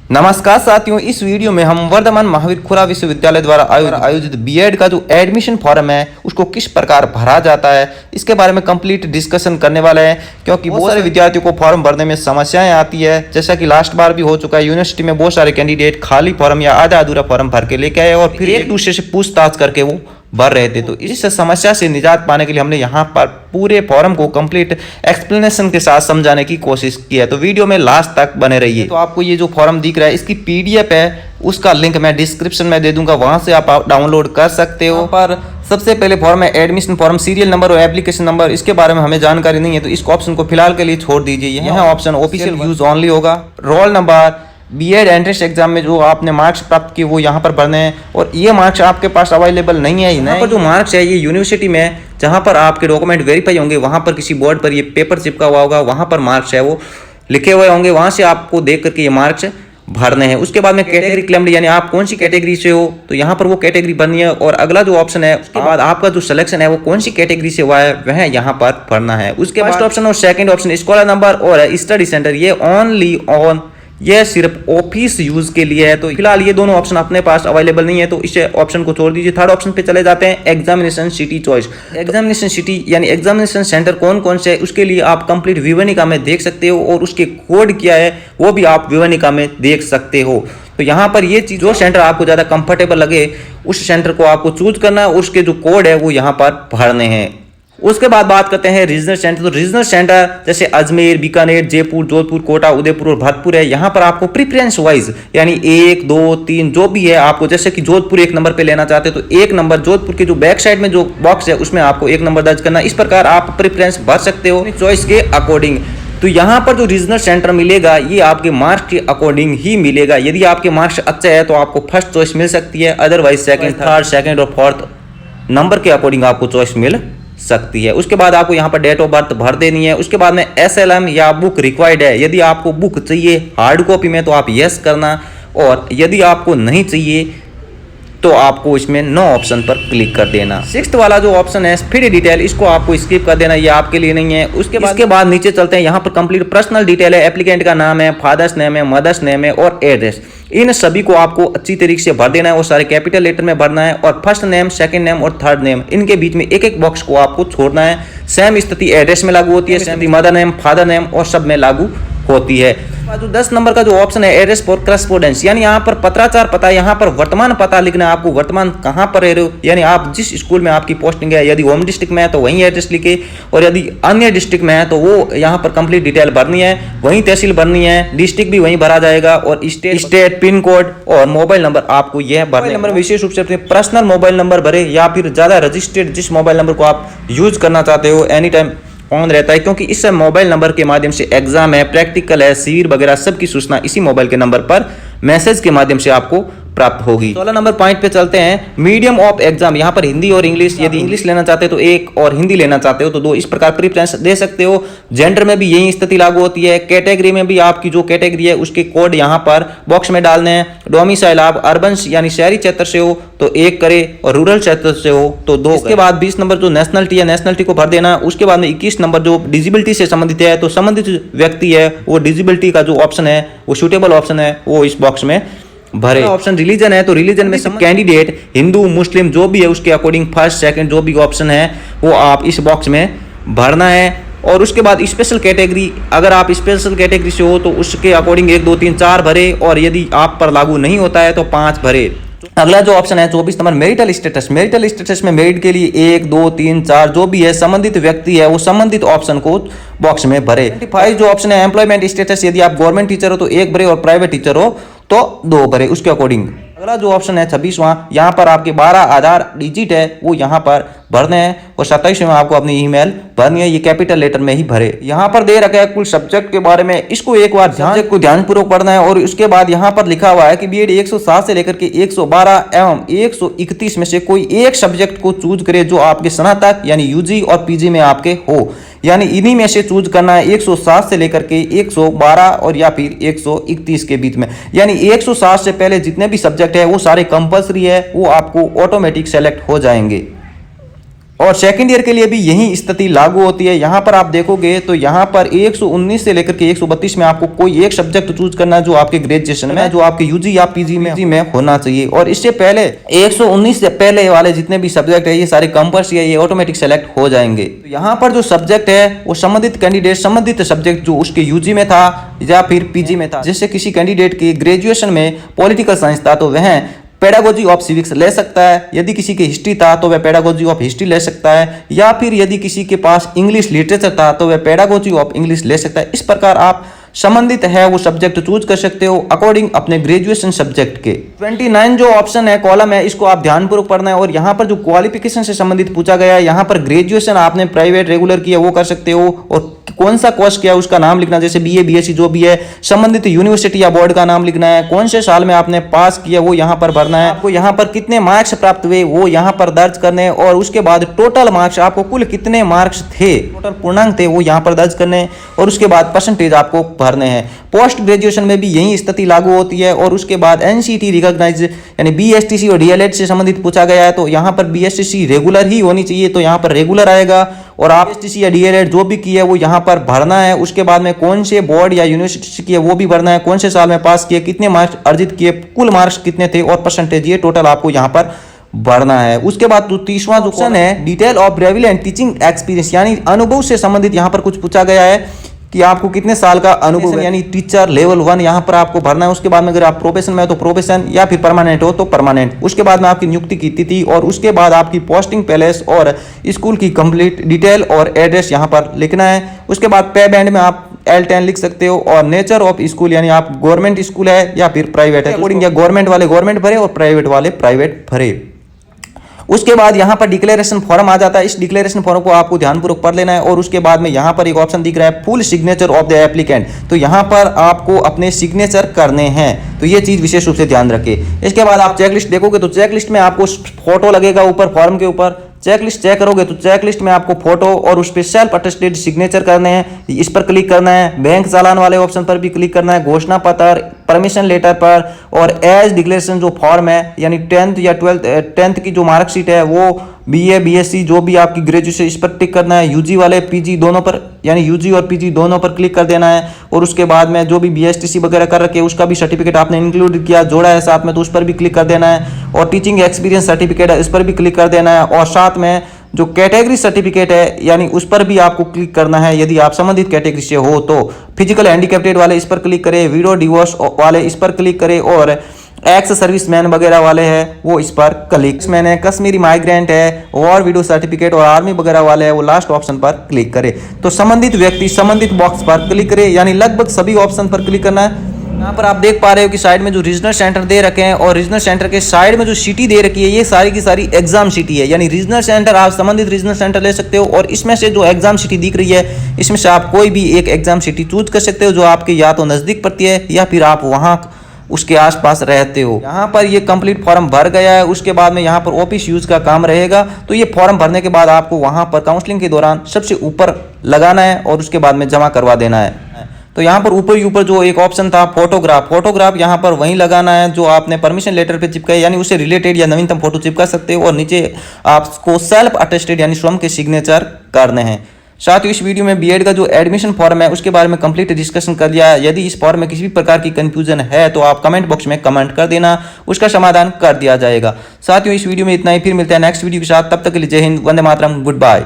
नमस्कार साथियों, इस वीडियो में हम वर्धमान महावीर खुरा विश्वविद्यालय द्वारा आयोजित बीएड का जो एडमिशन फॉर्म है उसको किस प्रकार भरा जाता है इसके बारे में कंप्लीट डिस्कशन करने वाले हैं। क्योंकि बहुत सारे विद्यार्थियों को फॉर्म भरने में समस्याएं आती है, जैसा कि लास्ट बार भी हो चुका है। यूनिवर्सिटी में बहुत सारे कैंडिडेट खाली फॉर्म या आधा अधूरा फॉर्म भर के लेके आए और फिर एक दूसरे से पूछताछ करके वो भर रहे थे। तो इस समस्या से निजात पाने के लिए हमने यहाँ पर पूरे फॉर्म को कंप्लीट एक्सप्लेनेशन के साथ समझाने की कोशिश की है। तो वीडियो में लास्ट तक बने रहिए। तो आपको ये जो फॉर्म दिख रहा है इसकी पीडीएफ है, उसका लिंक मैं डिस्क्रिप्शन में दे दूंगा, वहां से आप डाउनलोड कर सकते हो। पर सबसे पहले फॉर्म है एडमिशन फॉर्म, सीरियल नंबर और एप्लीकेशन नंबर। इसके बारे में हमें जानकारी नहीं है तो इस ऑप्शन को फिलहाल के लिए छोड़ दीजिए। यह ऑप्शन ऑफिशियल यूज ओनली होगा। Roll number, BEd entrance exam में जो आपने मार्क्स प्राप्त किए वो यहाँ पर भरने हैं और ये मार्क्स आपके पास अवेलेबल नहीं है। यहाँ पर जो मार्क्स है ये यूनिवर्सिटी में जहाँ पर आपके डॉक्यूमेंट वेरीफाई होंगे वहाँ पर किसी बोर्ड पर ये पेपर चिपका हुआ होगा, वहाँ पर मार्क्स है वो लिखे हुए होंगे, वहाँ से आपको देख करके ये मार्क्स भरने हैं। उसके बाद में कैटेगरी क्लेम्ड, यानी आप कौन सी कैटेगरी से हो तो यहाँ पर वो कैटेगरी भरनी है। और अगला जो ऑप्शन है उसके बाद आपका जो सिलेक्शन है वो कौन सी कैटेगरी से हुआ है वह यहाँ पर भरना है। उसके फर्स्ट ऑप्शन और सेकंड ऑप्शन स्कॉलर नंबर और स्टडी सेंटर, ये ओनली ऑन यह सिर्फ ऑफिस यूज के लिए है। तो फिलहाल ये दोनों ऑप्शन अपने पास अवेलेबल नहीं है तो इस ऑप्शन को छोड़ दीजिए। थर्ड ऑप्शन पे चले जाते हैं, examination city choice. Examination city यानी एग्जामिनेशन सेंटर कौन कौन से है उसके लिए आप कंप्लीट विवरणिका में देख सकते हो और उसके कोड क्या है वो भी आप विवरणिका में देख सकते हो। तो यहाँ पर ये चीज, जो सेंटर आपको ज्यादा कंफर्टेबल लगे उस सेंटर को आपको चूज करना है, उसके जो कोड है वो यहाँ पर भरने हैं। उसके बाद बात करते हैं रीजनल सेंटर। तो रीजनल सेंटर जैसे अजमेर, बीकानेर, जयपुर, जोधपुर, कोटा, उदयपुर और भरतपुर है। यहाँ पर आपको प्रीफरेंस वाइज यानी 1, 2, 3 जो भी है आपको, जैसे कि जोधपुर 1 नंबर पे लेना चाहते हैं तो 1 नंबर जोधपुर के जो बैक साइड में जो बॉक्स है उसमें आपको 1 नंबर दर्ज करना। इस प्रकार आप प्रीफरेंस भर सकते हो चॉइस के अकॉर्डिंग। तो यहाँ पर जो रीजनल सेंटर मिलेगा ये आपके मार्क्स के अकॉर्डिंग ही मिलेगा। यदि आपके मार्क्स अच्छे है तो आपको फर्स्ट चॉइस मिल सकती है, अदरवाइज सेकंड, थर्ड, सेकंड और फोर्थ नंबर के अकॉर्डिंग आपको चॉइस मिल सकती है। उसके बाद आपको यहाँ पर डेट ऑफ बर्थ भर देनी है। उसके बाद में एसएलएम या बुक रिक्वायर्ड है, यदि आपको बुक चाहिए हार्ड कॉपी में तो आप यस करना, और यदि आपको नहीं चाहिए तो आपको इसमें नो ऑप्शन पर क्लिक कर देना। सिक्स्थ वाला जो ऑप्शन है फ्री डिटेल, इसको आपको स्किप कर देना, ये आपके लिए नहीं है। उसके बाद नीचे चलते हैं, यहाँ पर कंप्लीट पर्सनल डिटेल है, एप्लीकेंट का नाम है, फादर्स नेम है, मदर्स नेम है और एड्रेस। इन सभी को आपको अच्छी तरीके से भर देना है और सारे कैपिटल लेटर में भरना है। और फर्स्ट नेम, सेकंड नेम और थर्ड नेम, इनके बीच में एक एक बॉक्स को आपको छोड़ना है। सेम स्थिति एड्रेस में लागू होती है, same mother name, father name और सब में लागू होती है। जो 10 नंबर का जो ऑप्शन है एड्रेस फॉर करस्पोंडेंस, यानी यहाँ पर पत्राचार पता, यहाँ पर वर्तमान पता लिखना है, आपको वर्तमान कहाँ पर रह रहे हो, यानी आप जिस स्कूल में आपकी पोस्टिंग है, यदि होम डिस्ट्रिक्ट में है तो वहीं एड्रेस लिखे, और यदि अन्य डिस्ट्रिक्ट में है तो वो यहाँ पर कंप्लीट डिटेल भरनी है, वहीं तहसील भरनी है, डिस्ट्रिक्ट भी वहीं भरा जाएगा, और स्टेट पिन कोड और मोबाइल नंबर आपको यह भरना है। विशेष रूप से अपने पर्सनल मोबाइल नंबर भरे या फिर ज्यादा रजिस्टर्ड जिस मोबाइल नंबर को आप यूज करना चाहते हो एनी टाइम ऑन रहता है, क्योंकि इस मोबाइल नंबर के माध्यम से एग्जाम है, प्रैक्टिकल है, शिविर वगैरह सब की सूचना इसी मोबाइल के नंबर पर मैसेज के माध्यम से आपको प्राप्त होगी। 16 नंबर पॉइंट पे चलते हैं, मीडियम ऑफ एग्जाम। यहाँ पर हिंदी और इंग्लिश, यदि इंग्लिश लेना चाहते हो तो 1 और हिंदी लेना चाहते हो तो 2, इस प्रकार प्रेफरेंस दे सकते हो। जेंडर में भी यही स्थिति लागू होती है। कैटेगरी में भी आपकी जो कैटेगरी है उसके कोड यहाँ पर बॉक्स में डालने हैं। डोमिसाइल आप अर्बन यानी शहरी क्षेत्र से हो तो 1 करे और रूरल क्षेत्र से हो तो 2। इसके बाद 20 नंबर जो नेशनलिटी है, नेशनलिटी को भर देना। उसके बाद में 21 नंबर जो डिजिबिलिटी से संबंधित है तो संबंधित व्यक्ति है वो डिजिबिलिटी का जो ऑप्शन है वो सूटेबल ऑप्शन है वो इस बॉक्स में भरे। ऑप्शन रिलीजन है तो रिलीजन में सब कैंडिडेट हिंदू मुस्लिम जो भी है उसके अकॉर्डिंग फर्स्ट सेकंड जो भी ऑप्शन है वो आप इस बॉक्स में भरना है। और उसके बाद स्पेशल कैटेगरी, अगर आप स्पेशल कैटेगरी से हो तो उसके अकॉर्डिंग 1, 2, 3, 4 भरे, और यदि आप पर लागू नहीं होता है तो 5 भरे। अगला जो ऑप्शन है 24 number marital status. Marital status में मेरिट के लिए 1, 2, 3, 4 जो भी है संबंधित व्यक्ति है वो संबंधित ऑप्शन को बॉक्स में भरे। 25 जो ऑप्शन है एम्प्लॉयमेंट स्टेटस, यदि आप गवर्नमेंट टीचर हो तो 1 भरे और प्राइवेट टीचर हो तो 2 भरे उसके अकॉर्डिंग। अगला जो ऑप्शन है 26वां, यहाँ पर आपके 12 आधार डिजिट है वो यहाँ पर भरने हैं, और 27वें आपको अपनी ईमेल भरनी है, ये कैपिटल लेटर में ही भरे। यहाँ पर दे रखा है कुल सब्जेक्ट के बारे में, इसको एक बार ध्यानपूर्वक पढ़ना है। और उसके बाद यहाँ पर लिखा हुआ है कि बीएड 107 से लेकर के 112 एवं 131 में से कोई एक सब्जेक्ट को चूज करे जो आपके स्नातक यानी यूजी और पीजी में आपके हो, यानी इन्हीं में से चूज करना है 107 से लेकर के 112 और या फिर 131 के बीच में। यानी 107 से पहले जितने भी सब्जेक्ट है वो सारे कंपलसरी है, वो आपको ऑटोमेटिक सेलेक्ट हो जाएंगे। और सेकंड ईयर के लिए भी यही स्थिति लागू होती है। यहाँ पर आप देखोगे तो यहाँ पर 119 से लेकर के 132 में आपको कोई एक सब्जेक्ट चूज करना है जो आपके ग्रेजुएशन में, जो आपके यूजी या पीजी में होना चाहिए। और इससे पहले 119 से पहले वाले जितने भी सब्जेक्ट है ये सारे कंपल्सरी है, ये ऑटोमेटिक सेलेक्ट हो जाएंगे। तो यहाँ पर जो सब्जेक्ट है वो संबंधित कैंडिडेट संबंधित सब्जेक्ट जो उसके यूजी में था या फिर पीजी में था, जैसे किसी कैंडिडेट की ग्रेजुएशन में पॉलिटिकल साइंस था तो वह पेडागोजी ऑफ सिविक्स ले सकता है। यदि किसी की हिस्ट्री था तो वह पेडागोजी ऑफ हिस्ट्री ले सकता है, या फिर यदि किसी के पास इंग्लिश लिटरेचर था तो वह पेडागोजी ऑफ इंग्लिश ले सकता है। इस प्रकार आप संबंधित है वो सब्जेक्ट चूज कर सकते हो अकॉर्डिंग अपने ग्रेजुएशन सब्जेक्ट के। 29 जो ऑप्शन है कॉलम है इसको आप ध्यानपूर्वक पढ़ना है। और यहाँ पर जो क्वालिफिकेशन से संबंधित पूछा गया है, यहाँ पर ग्रेजुएशन आपने प्राइवेट रेगुलर किया वो कर सकते हो, और कौन सा कोर्स किया उसका नाम लिखना, जैसे बीए बीएससी जो भी है, संबंधित यूनिवर्सिटी या बोर्ड का नाम लिखना है, कौन से साल में आपने पास किया वो यहाँ पर भरना है, आपको यहाँ पर कितने मार्क्स प्राप्त हुए वो यहाँ पर दर्ज करने, और उसके बाद टोटल मार्क्स आपको कुल कितने मार्क्स थे, टोटल पूर्णांक थे वो यहाँ पर दर्ज करने, और उसके बाद परसेंटेज आपको भरने हैं। पोस्ट ग्रेजुएशन में भी यही स्थिति लागू होती है। और उसके बाद एनसीटी रिकॉग्नाइज यानी बीएसटीसी और डीएलएड से संबंधित पूछा गया है तो यहाँ पर बीएसटीसी रेगुलर ही होनी चाहिए, तो यहाँ पर रेगुलर आएगा। और आप बीएसटीसी या डीएलएड जो भी की है वो यहाँ पर भरना है। उसके बाद में कौन से बोर्ड या यूनिवर्सिटी से किया वो भी भरना है, कौन से साल में पास किए, कितने मार्क्स अर्जित किए, कुल मार्क्स कितने थे और परसेंटेज, ये टोटल आपको यहाँ पर भरना है। उसके बाद जो 30वां ऑप्शन है detail of relevant teaching experience, यानी अनुभव से संबंधित यहाँ पर कुछ पूछा गया है कि आपको कितने साल का अनुभव है, यानी टीचर लेवल 1 यहाँ पर आपको भरना है। उसके बाद में अगर आप प्रोफेशन में हो तो प्रोफेशन, या फिर परमानेंट हो तो परमानेंट। उसके बाद में आपकी नियुक्ति की तिथि, और उसके बाद आपकी पोस्टिंग पैलेस और स्कूल की कंप्लीट डिटेल और एड्रेस यहाँ पर लिखना है। उसके बाद पे बैंड में आप L10 लिख सकते हो, और नेचर ऑफ स्कूल यानी आप गवर्नमेंट स्कूल है या फिर प्राइवेट है, अकॉर्डिंग या गवर्नमेंट वाले गवर्नमेंट भरे और प्राइवेट वाले प्राइवेट भरे। उसके बाद यहाँ पर डिक्लेरेशन फॉर्म आ जाता है। इस डिक्लेरेशन फॉर्म को आपको ध्यानपूर्वक पढ़ लेना है। और उसके बाद में यहाँ पर एक ऑप्शन दिख रहा है full signature of the applicant, तो यहाँ पर आपको अपने सिग्नेचर करने हैं, तो ये चीज विशेष रूप से ध्यान रखें। इसके बाद आप चेकलिस्ट देखोगे तो चेकलिस्ट में आपको फोटो लगेगा ऊपर फॉर्म के ऊपर। चेकलिस्ट चेक करोगे तो चेकलिस्ट में आपको फोटो और उस पर सेल्फ अटेस्टेड सिग्नेचर करने हैं, इस पर क्लिक करना है। बैंक चालान वाले ऑप्शन पर भी क्लिक करना है, घोषणा पत्र, परमिशन लेटर पर, और एज डिक्लेरेशन जो फॉर्म है यानी 10th या 10th की जो मार्कशीट है वो, बीए बीएससी जो भी आपकी ग्रेजुएशन, इस पर टिक करना है। यूजी वाले पीजी दोनों पर यानी यूजी और पीजी दोनों पर क्लिक कर देना है। और उसके बाद में जो भी बीएसटीसी वगैरह कर रखे उसका भी सर्टिफिकेट आपने इंक्लूड किया जोड़ा है साथ में, तो उस पर भी क्लिक कर देना है। और टीचिंग एक्सपीरियंस सर्टिफिकेट है इस पर भी क्लिक कर देना है। और साथ में जो कैटेगरी सर्टिफिकेट है यानी उस पर भी आपको क्लिक करना है यदि आप संबंधित कैटेगरी से हो तो। फिजिकल हैंडीकैप्टेड वाले इस पर क्लिक करें, विडो डिवोर्स वाले इस पर क्लिक करें, और एक्स सर्विसमैन वगैरह वाले हैं वो इस पर क्लिक मैन है, कश्मीरी माइग्रेंट है, और विडो सर्टिफिकेट और आर्मी वगैरह वाले हैं वो लास्ट ऑप्शन पर क्लिक करें। तो संबंधित व्यक्ति संबंधित बॉक्स पर क्लिक करे, यानी लगभग सभी ऑप्शन पर क्लिक करना है। यहाँ पर आप देख पा रहे हो कि साइड में जो रीजनल सेंटर दे रखे हैं और रीजनल सेंटर के साइड में जो सिटी दे रखी है ये सारी की सारी एग्जाम सिटी है, यानी रीजनल सेंटर आप संबंधित रीजनल सेंटर ले सकते हो। और इसमें से जो एग्जाम सिटी दिख रही है इसमें से आप कोई भी एक एग्जाम सिटी चूज कर सकते हो जो आपके या तो नजदीक पड़ती है या फिर आप वहाँ उसके आसपास रहते हो। यहाँ पर ये कंप्लीट फॉर्म भर गया है। उसके बाद में यहाँ पर ऑफिस यूज का काम रहेगा, तो ये फॉर्म भरने के बाद आपको वहाँ पर काउंसलिंग के दौरान सबसे ऊपर लगाना है और उसके बाद में जमा करवा देना है। तो यहाँ पर ऊपर ही ऊपर जो एक ऑप्शन था फोटोग्राफ यहाँ पर वहीं लगाना है जो आपने परमिशन लेटर पे चिपका है, यानी उससे रिलेटेड या नवीनतम फोटो चिपका सकते हो। और नीचे आपको सेल्फ अटेस्टेड यानी स्वयं के सिग्नेचर करने हैं। साथ ही इस वीडियो में बीएड का जो एडमिशन फॉर्म है उसके बारे में कंप्लीट डिस्कशन कर लिया है। यदि इस फॉर्म में किसी भी प्रकार की कंफ्यूजन है तो आप कमेंट बॉक्स में कमेंट कर देना, उसका समाधान कर दिया जाएगा। साथ ही इस वीडियो में इतना ही, फिर मिलते हैं नेक्स्ट वीडियो के साथ। तब तक के लिए जय हिंद, वंदे मातरम, गुड बाय।